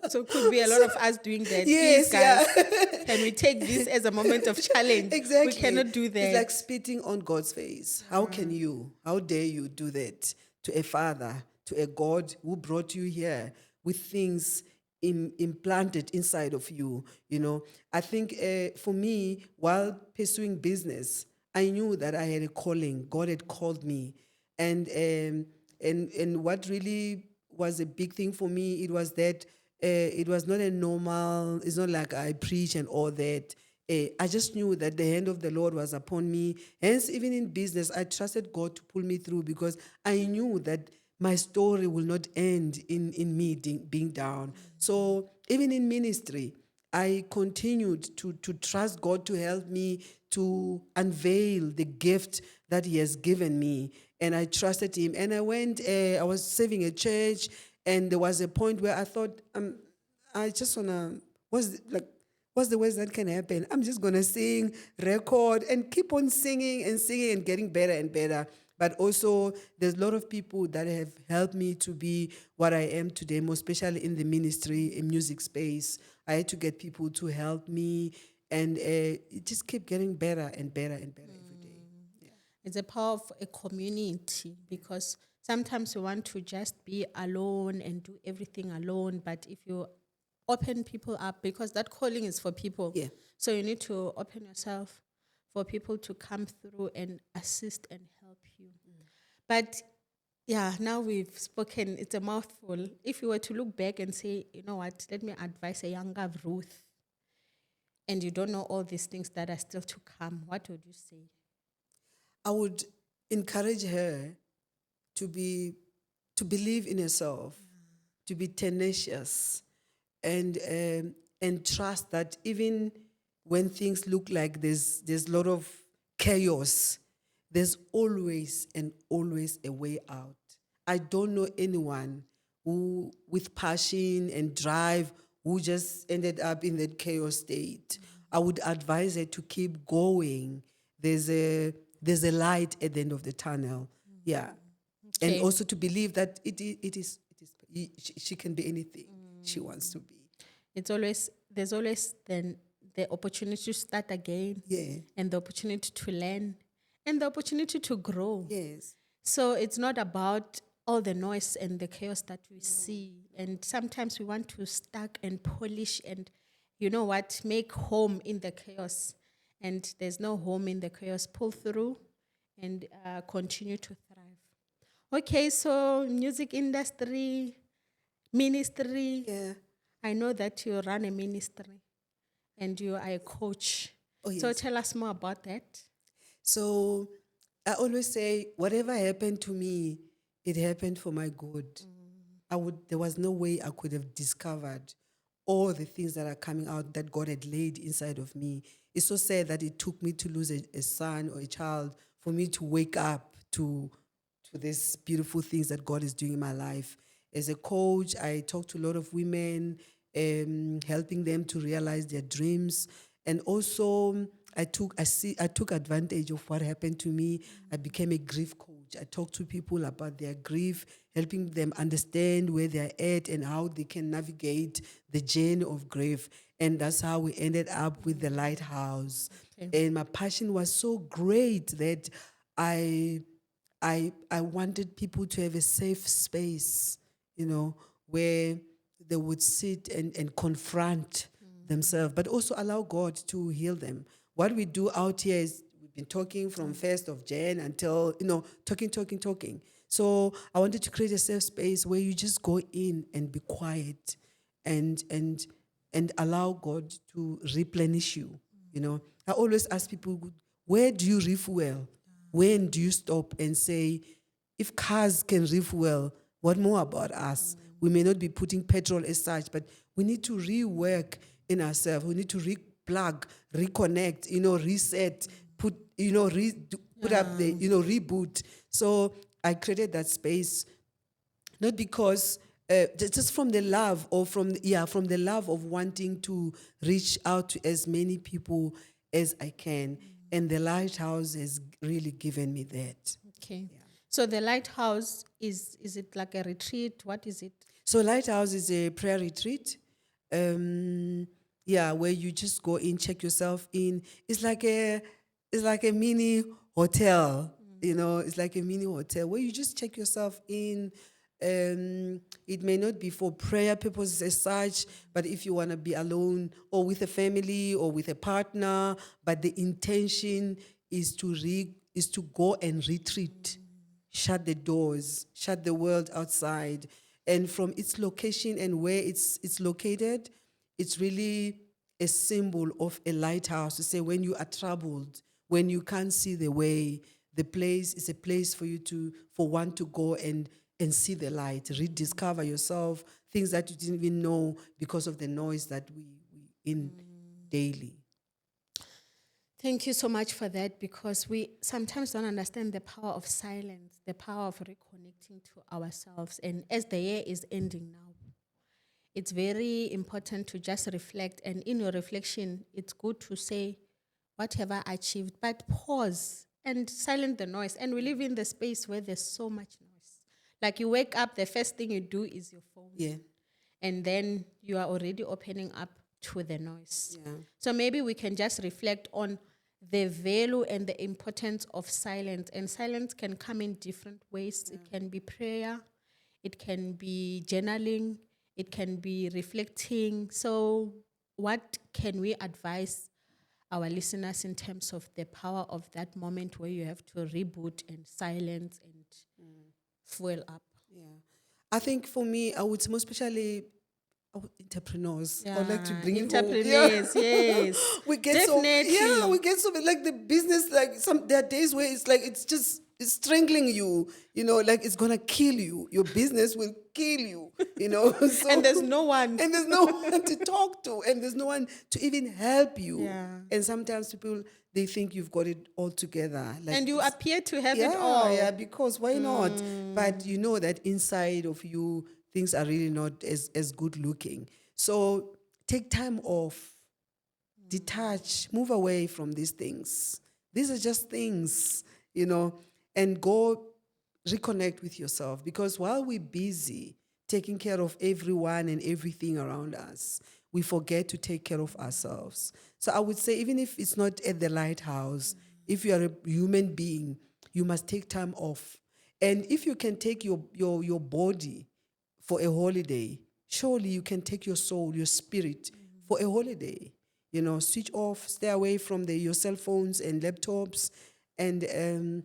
So could be a lot of us doing that. Yes, Please, guys, can we take this as a moment of challenge? Exactly. We cannot do that. It's like spitting on God's face. How can you? How dare you do that to a father, to a God who brought you here with things implanted inside of you? You know, I think for me, while pursuing business, I knew that I had a calling. God had called me, and what really was a big thing for me, it was that it was not a normal, it's not like I preach and all that. I just knew that the hand of the Lord was upon me. Hence, even in business, I trusted God to pull me through because I knew that my story will not end in me being down. So even in ministry, I continued to trust God to help me to unveil the gift that he has given me. And I trusted him. And I went, I was serving a church, and there was a point where I thought, I just want to, what's the worst that can happen? I'm just going to sing, record, and keep on singing and getting better and better. But also, there's a lot of people that have helped me to be what I am today, more especially in the ministry, in music space. I had to get people to help me, and it just kept getting better and better and better every day. Yeah. It's a power of a community, because sometimes we want to just be alone and do everything alone. But if you open people up, because that calling is for people. Yeah. So you need to open yourself for people to come through and assist and help you. But yeah, now we've spoken, it's a mouthful. If you were to look back and say, you know what, let me advise a younger Ruth, and you don't know all these things that are still to come, what would you say? I would encourage her to believe in herself, to be tenacious, and trust that even when things look like there's a lot of chaos, there's always and always a way out. I don't know anyone who, with passion and drive, who just ended up in that chaos state. I would advise her to keep going. There's a light at the end of the tunnel. Yeah. And Okay. also to believe that she can be anything she wants to be. There's always then the opportunity to start again, Yeah. and the opportunity to learn, and the opportunity to grow. Yes. So it's not about all the noise and the chaos that we see. And sometimes we want to stack and polish and, you know what, make home in the chaos. And there's no home in the chaos. Pull through and continue to thrive. Okay, so music industry, ministry. Yeah. I know that you run a ministry and you are a coach. Oh, So yes. tell us more about that. So I always say, whatever happened to me, it happened for my good. There was no way I could have discovered all the things that are coming out that God had laid inside of me. It's so sad that it took me to lose a son or a child for me to wake up to these beautiful things that God is doing in my life. As a coach, I talk to a lot of women, helping them to realize their dreams. And also, I took advantage of what happened to me. I became a grief coach. I talk to people about their grief, helping them understand where they're at and how they can navigate the journey of grief. And that's how we ended up with the lighthouse. Okay. And my passion was so great that I wanted people to have a safe space, where they would sit and confront themselves, but also allow God to heal them. What we do out here is we've been talking from 1st of Jan until, talking. So I wanted to create a safe space where you just go in and be quiet and allow God to replenish you. I always ask people, where do you refuel? When do you stop and say, if cars can refuel, what more about us? We may not be putting petrol as such, but we need to rework in ourselves. We need to replug, reconnect, reset, put up the, reboot. So I created that space, not because just from the love or from the love of wanting to reach out to as many people as I can. And the lighthouse has really given me that. Okay. So the lighthouse is it like a retreat? What is it? So lighthouse is a prayer retreat. Where you just go in, check yourself in. It's like a mini hotel. It's like a mini hotel where you just check yourself in. It may not be for prayer purposes as such, but if you want to be alone or with a family or with a partner, but the intention is to go and retreat, shut the doors, shut the world outside. And from its location and where it's located, it's really a symbol of a lighthouse to say when you are troubled, when you can't see the way, the place is a place for one to go and see the light, rediscover yourself, things that you didn't even know because of the noise that we in daily. Thank you so much for that, because we sometimes don't understand the power of silence, the power of reconnecting to ourselves. And as the year is ending now, it's very important to just reflect. And in your reflection, it's good to say, what have I achieved? But pause and silence the noise. And we live in the space where there's so much noise. Like you wake up, the first thing you do is your phone. Yeah. And then you are already opening up to the noise. Yeah. So maybe we can just reflect on the value and the importance of silence. And silence can come in different ways. It can be prayer, it can be journaling, It can be reflecting. So, what can we advise our listeners in terms of the power of that moment where you have to reboot and silence and fuel up? Yeah. I think for me, I would most especially entrepreneurs. I would like to Yeah, bring it home. Yeah. entrepreneurs, yes, We get definitely. we get so like the business, like there are days where it's like it's strangling you, like it's gonna kill you. Your business will kill you, And so there's no one. and there's no one to talk to, and there's no one to even help you. Yeah. And sometimes people, they think you've got it all together. Like And you appear to have it yeah, all. yeah, because why not? But you know that inside of you, things are really not as good looking. So take time off, detach, move away from these things. These are just things, and go reconnect with yourself. Because while we're busy taking care of everyone and everything around us, we forget to take care of ourselves. So I would say, even if it's not at the lighthouse, if you are a human being, you must take time off. And if you can take your body for a holiday, surely you can take your soul, your spirit for a holiday. Switch off, stay away from your cell phones and laptops, and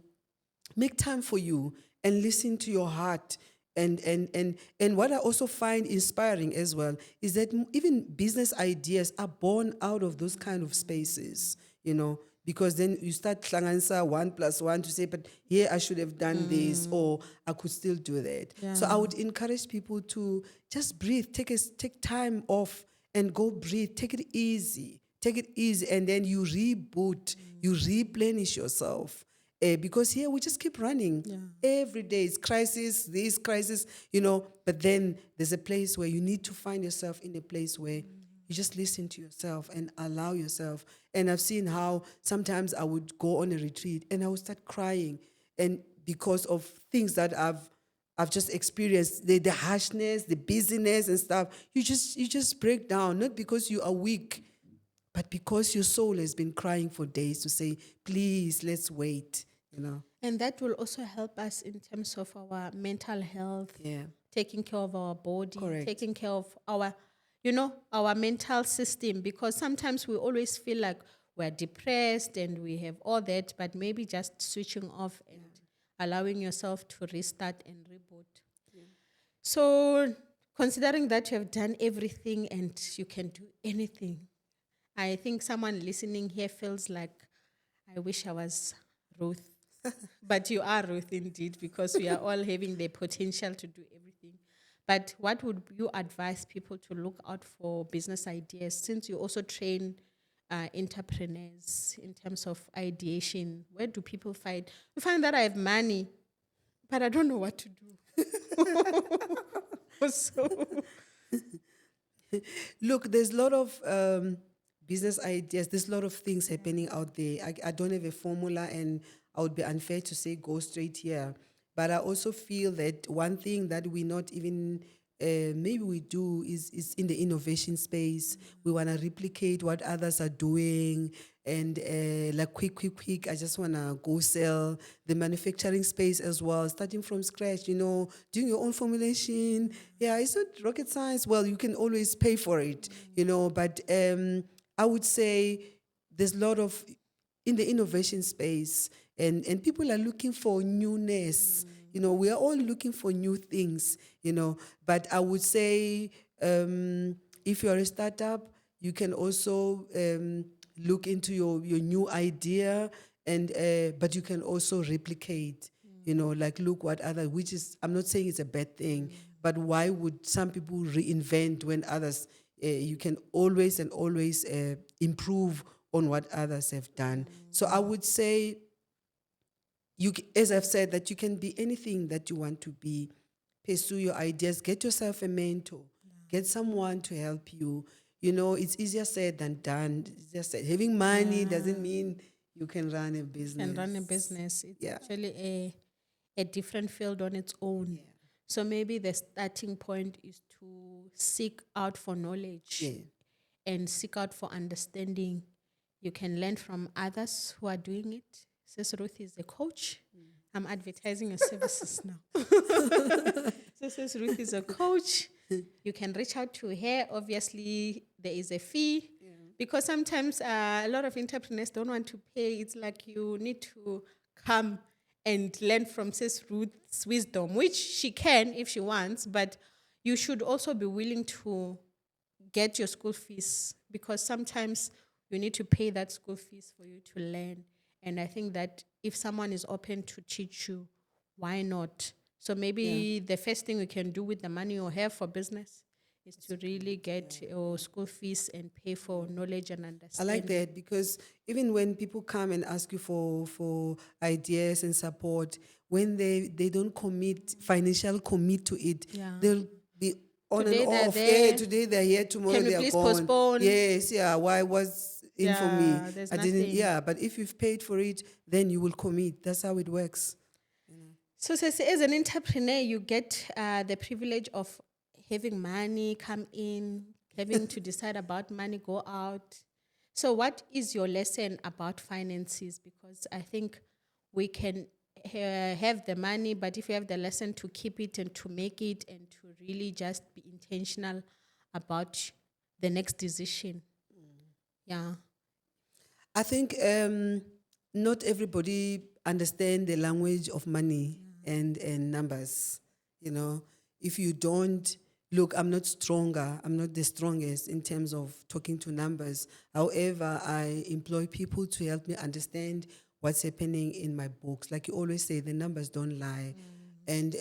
make time for you and listen to your heart. And what I also find inspiring as well is that even business ideas are born out of those kind of spaces, because then you start hlanganisa 1+1 to say, but here I should have done this, or I could still do that. So I would encourage people to just breathe, take time off and go breathe, take it easy, and then you reboot, you replenish yourself. Because here we just keep running. Every day it's crisis, this crisis, but then there's a place where you need to find yourself in a place where you just listen to yourself and allow yourself. And I've seen how sometimes I would go on a retreat and I would start crying, and because of things that I've just experienced, the harshness, the busyness and stuff, you just break down, not because you are weak, but because your soul has been crying for days to say, please, let's wait. And that will also help us in terms of our mental health, Yeah. taking care of our body, Correct. taking care of our mental system, because sometimes we always feel like we're depressed and we have all that, but maybe just switching off and allowing yourself to restart and reboot. So, considering that you have done everything and you can do anything, I think someone listening here feels like, I wish I was Ruth. But you are Ruth indeed, because we are all having the potential to do everything. But what would you advise people to look out for business ideas, since you also train entrepreneurs in terms of ideation? Where do people find? You find that I have money, but I don't know what to do. So, Look, there's a lot of business ideas. There's a lot of things happening out there. I don't have a formula, and I would be unfair to say go straight here. But I also feel that one thing that we not even maybe we do is in the innovation space. We want to replicate what others are doing, and like quick. I just want to go sell the manufacturing space as well, starting from scratch. Doing your own formulation. Yeah, it's not rocket science. Well, you can always pay for it. But I would say there's a lot of in the innovation space, and people are looking for newness. We are all looking for new things, but I would say if you're a startup, you can also look into your new idea, and but you can also replicate, like look what other, which is, I'm not saying it's a bad thing, but why would some people reinvent when others, you can always and always improve on what others have done. So I would say, as I've said, that you can be anything that you want to be. Pursue your ideas. Get yourself a mentor. Get someone to help you. It's easier said than done. It's just said. Having money doesn't mean you can run a business. and run a business. It's Yeah. actually a different field on its own. Yeah. So maybe the starting point is to seek out for knowledge Yeah. and seek out for understanding. You can learn from others who are doing it. Sis Ruth is a coach. I'm advertising your services now. So Sis Ruth is a coach. You can reach out to her. Obviously, there is a fee. Because sometimes a lot of entrepreneurs don't want to pay. It's like you need to come and learn from Sis Ruth's wisdom, which she can if she wants, but you should also be willing to get your school fees because sometimes you need to pay that school fees for you to learn. And I think that if someone is open to teach you, why not? So maybe the first thing we can do with the money you have for business is to really get your school fees and pay for knowledge and I understanding. like that because even when people come and ask you for ideas and support, when they don't financial commit to it, Yeah. they'll be on Today and they're off. Yeah, there. today they're here, tomorrow Can we they are please gone. postpone? Yes, yeah. Why was in for me? Yeah, there's I didn't. nothing. Yeah, but if you've paid for it, then you will commit. That's how it works. So, as an entrepreneur, you get the privilege of having money come in, having to decide about money go out. So, what is your lesson about finances? Because I think we can have the money, but if you have the lesson to keep it and to make it and to really just be intentional about the next decision. Yeah. I think not everybody understand the language of money and numbers. You know, if you don't look, I'm not stronger. I'm not the strongest in terms of talking to numbers. However, I employ people to help me understand what's happening in my books. Like you always say, the numbers don't lie. And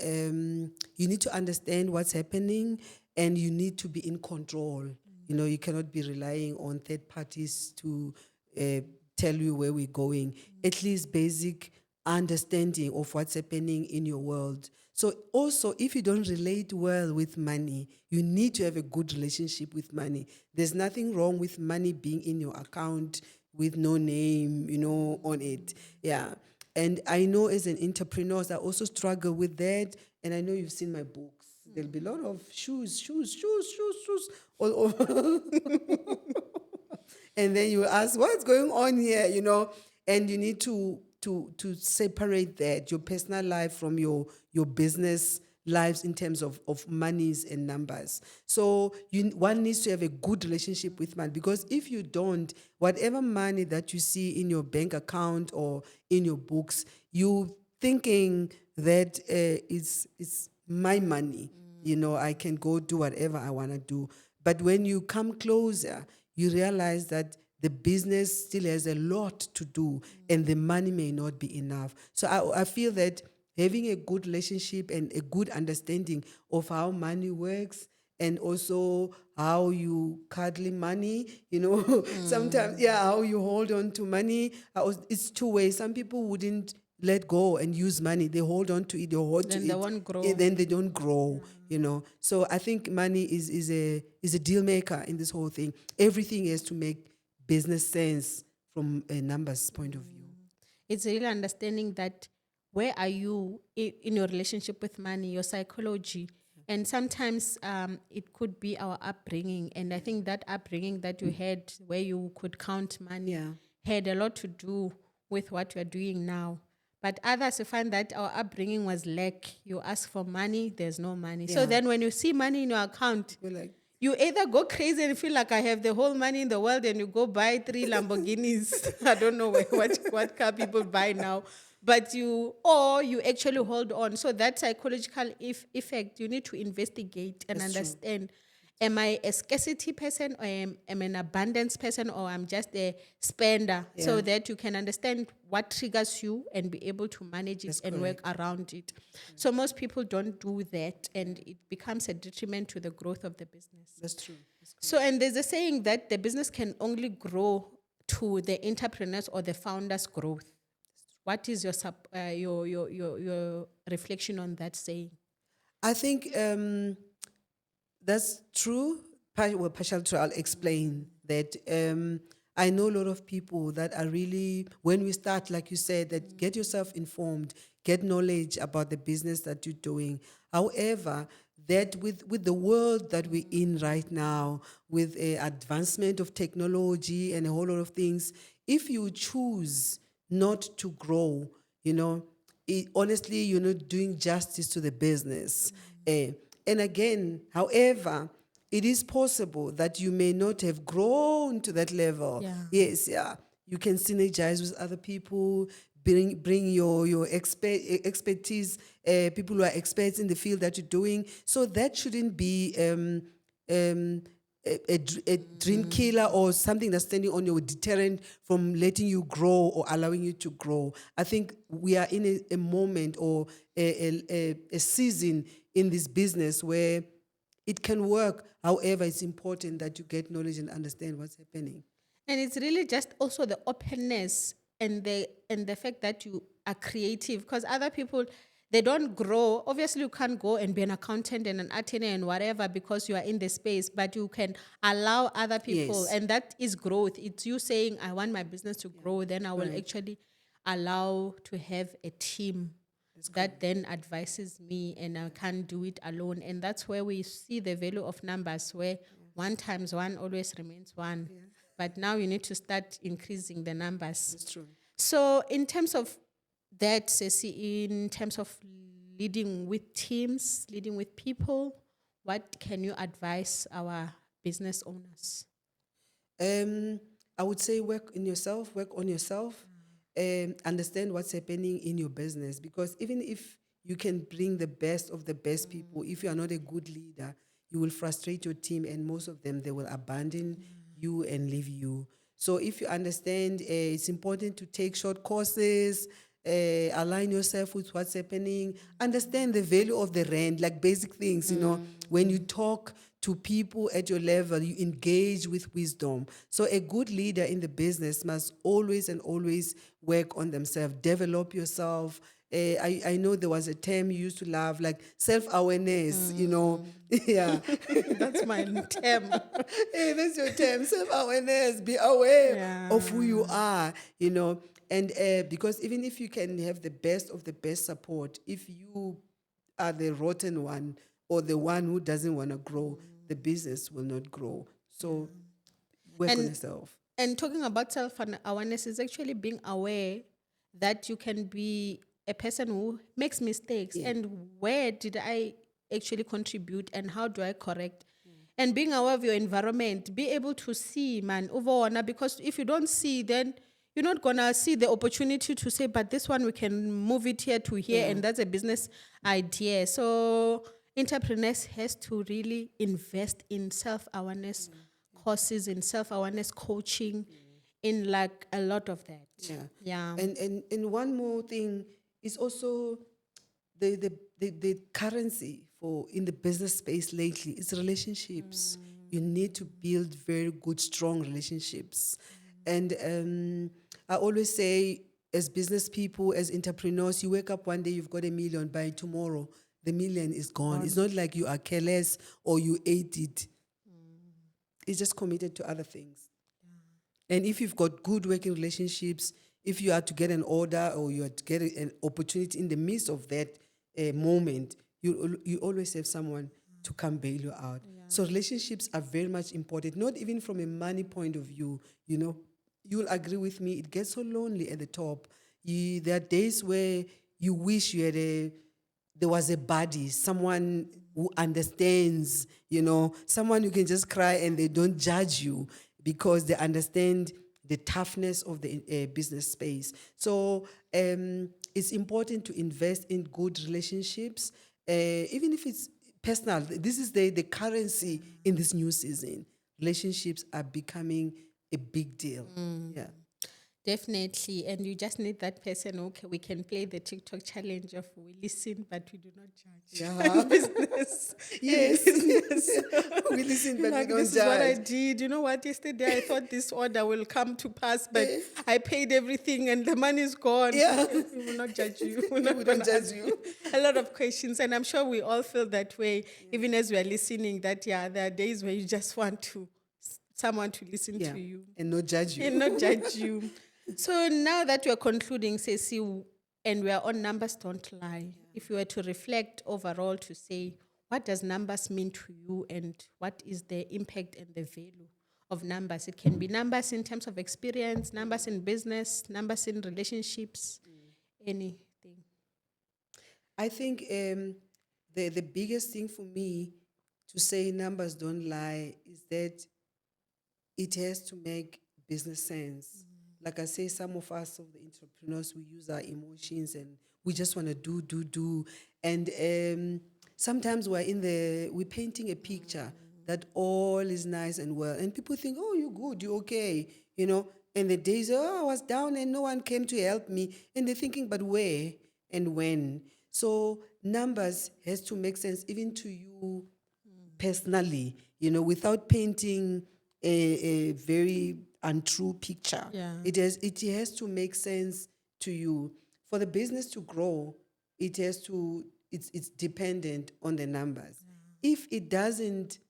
you need to understand what's happening and you need to be in control. You know, you cannot be relying on third parties to uh, tell you where we're going. At least basic understanding of what's happening in your world. So also, if you don't relate well with money, you need to have a good relationship with money. There's nothing wrong with money being in your account with no name, you know, on it. Yeah. And I know as an entrepreneur, I also struggle with that. And I know you've seen my books. There'll be a lot of shoes all over. And then you ask, what's going on here, you know? And you need to separate that, your personal life from your business lives in terms of monies and numbers. So one needs to have a good relationship with money because if you don't, whatever money that you see in your bank account or in your books, you thinking that it's my money. You know, I can go do whatever I want to do. But when you come closer, you realize that the business still has a lot to do and the money may not be enough. So I feel that having a good relationship and a good understanding of how money works and also how you cuddle money, you know, sometimes, how you hold on to money. It's two ways. Some people wouldn't let go and use money. They hold on to it, they hold Then to they it. won't grow. And then they don't grow, you know. So I think money is a deal maker in this whole thing. Everything has to make business sense from a numbers point of view. It's really understanding that where are you in your relationship with money, your psychology. And sometimes it could be our upbringing. And I think that upbringing that you had where you could count money Yeah. had a lot to do with what you're doing now. But others, you find that our upbringing was lack. You ask for money, there's no money. So Yeah. then when you see money in your account, We're like, you either go crazy and feel like I have the whole money in the world and you go buy 3 Lamborghinis. I don't know what car people buy now. But or you actually hold on. So that psychological effect, you need to investigate and That's true. understand. Am I a scarcity person or am an abundance person or I'm just a spender? So Yeah. that you can understand what triggers you and be able to manage it That's and work around it. So most people don't do that and it becomes a detriment to the growth of the business. that's true. So, and there's a saying that the business can only grow to the entrepreneurs or the founders' growth. What is your reflection on that saying? I think that's true. Partial true. I'll explain that. I know a lot of people that are really, when we start, like you said, that get yourself informed, get knowledge about the business that you're doing. However, that with the world that we're in right now, with advancement of technology and a whole lot of things, if you choose not to grow, you know, honestly, you're not doing justice to the business. And again, however, it is possible that you may not have grown to that level. Yeah. Yes, yeah. You can synergize with other people, bring your expertise, people who are experts in the field that you're doing. So that shouldn't be um, a dream killer or something that's standing on your deterrent from letting you grow or allowing you to grow. I think we are in a moment or a season in this business where it can work. However, it's important that you get knowledge and understand what's happening. And it's really just also the openness and the fact that you are creative, because other people, they don't grow. Obviously, you can't go and be an accountant and an attorney and whatever because you are in the space, but you can allow other people, Yes. and that is growth. It's you saying, I want my business to grow, then I will actually allow to have a team that then advises me, and I can't do it alone. And that's where we see the value of numbers, where 1 times 1 always remains 1. But now you need to start increasing the numbers. It's true. So in terms of that, Ceci, in terms of leading with teams, leading with people, what can you advise our business owners? I would say work on yourself, understand what's happening in your business. Because even if you can bring the best of the best people, if you are not a good leader, you will frustrate your team, and most of them, they will abandon you and leave you. So if you understand, it's important to take short courses, align yourself with what's happening, understand the value of the rand, like basic things, when you talk to people at your level, you engage with wisdom. So a good leader in the business must always and always work on themselves, develop yourself. I know there was a term you used to love, like self-awareness, yeah. That's my term. Hey, that's your term, self-awareness. Be aware Yeah. of who you are, And because even if you can have the best of the best support, if you are the rotten one or the one who doesn't want to grow, the business will not grow. So work on And yourself. And talking about self-awareness is actually being aware that you can be a person who makes mistakes, and where did I actually contribute and how do I correct? And being aware of your environment, be able to see, man, over, because if you don't see, then you're not going to see the opportunity to say, but this one, we can move it here to here, and that's a business idea. So entrepreneurs has to really invest in self-awareness courses, in self-awareness coaching, in like a lot of that. Yeah. Yeah. And one more thing is also the currency for in the business space lately is relationships. You need to build very good, strong relationships. And I always say, as business people, as entrepreneurs, you wake up one day, you've got $1 million. By tomorrow, the million is gone. It's not like you are careless or you ate it. It's just committed to other things. And if you've got good working relationships, if you are to get an order or you are to get an opportunity in the midst of that moment, you always have someone to come bail you out. So relationships are very much important, not even from a money point of view. You'll agree with me, it gets so lonely at the top. There are days where you wish there was a buddy, someone who understands, someone who can just cry and they don't judge you because they understand the toughness of the business space. So it's important to invest in good relationships, even if it's personal. This is the currency in this new season. Relationships are becoming a big deal. Yeah. Definitely. And you just need that person. Okay, we can play the TikTok challenge of we listen, but we do not judge. Yeah. Business. Yes. Business. We listen, but Like, we don't this is what I judge. did. You know what? Yesterday I thought this order will come to pass, but I paid everything and the money is gone. Yeah. We will not judge you. We're not We gonna don't judge ask you. a lot of questions. And I'm sure we all feel that way, even as we are listening, that, there are days where you just want someone to listen Yeah. to you And not judge you. and not judge you. So now that we're concluding, Ceci, and we are on numbers don't lie, if you were to reflect overall to say, what does numbers mean to you and what is the impact and the value of numbers? It can be numbers in terms of experience, numbers in business, numbers in relationships, anything. I think the biggest thing for me to say numbers don't lie is that it has to make business sense. Like I say, some of us, of the entrepreneurs, we use our emotions and we just want to do. And sometimes we're painting a picture that all is nice and well. And people think, oh, you're good, you're okay, you know. And the days, oh, I was down and no one came to help me. And they're thinking, but where and when? So numbers has to make sense even to you personally, you know, without painting a very untrue picture. Yeah. It has to make sense to you. For the business to grow, it's dependent on the numbers. If it doesn't,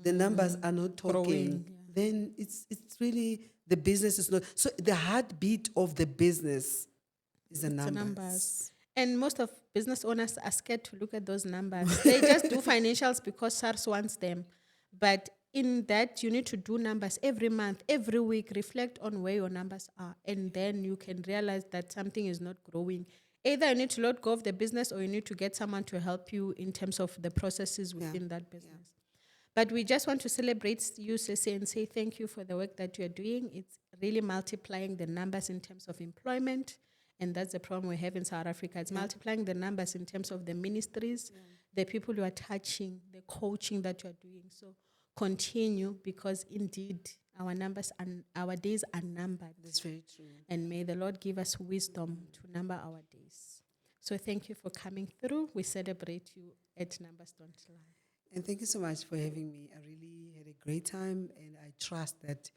the numbers are not talking, Growing, then it's really the business is not. So the heartbeat of the business is the It's the numbers. numbers. And most of business owners are scared to look at those numbers. They just do financials because SARS wants them. But in that, you need to do numbers every month, every week, reflect on where your numbers are. And then you can realize that something is not growing. Either you need to let go of the business or you need to get someone to help you in terms of the processes within that business. But we just want to celebrate you, Sese, and say thank you for the work that you're doing. It's really multiplying the numbers in terms of employment. And that's the problem we have in South Africa. It's multiplying the numbers in terms of the ministries, the people you are touching, the coaching that you're doing. So continue, because indeed our numbers and our days are numbered. That's very true. And may the Lord give us wisdom to number our days. So thank you for coming through. We celebrate you at Numbers Don't Lie. And thank you so much for having me. I really had a great time, and I trust that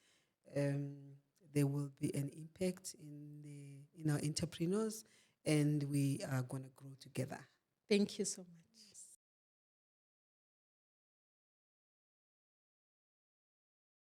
there will be an impact in our entrepreneurs, and we are going to grow together. Thank you so much.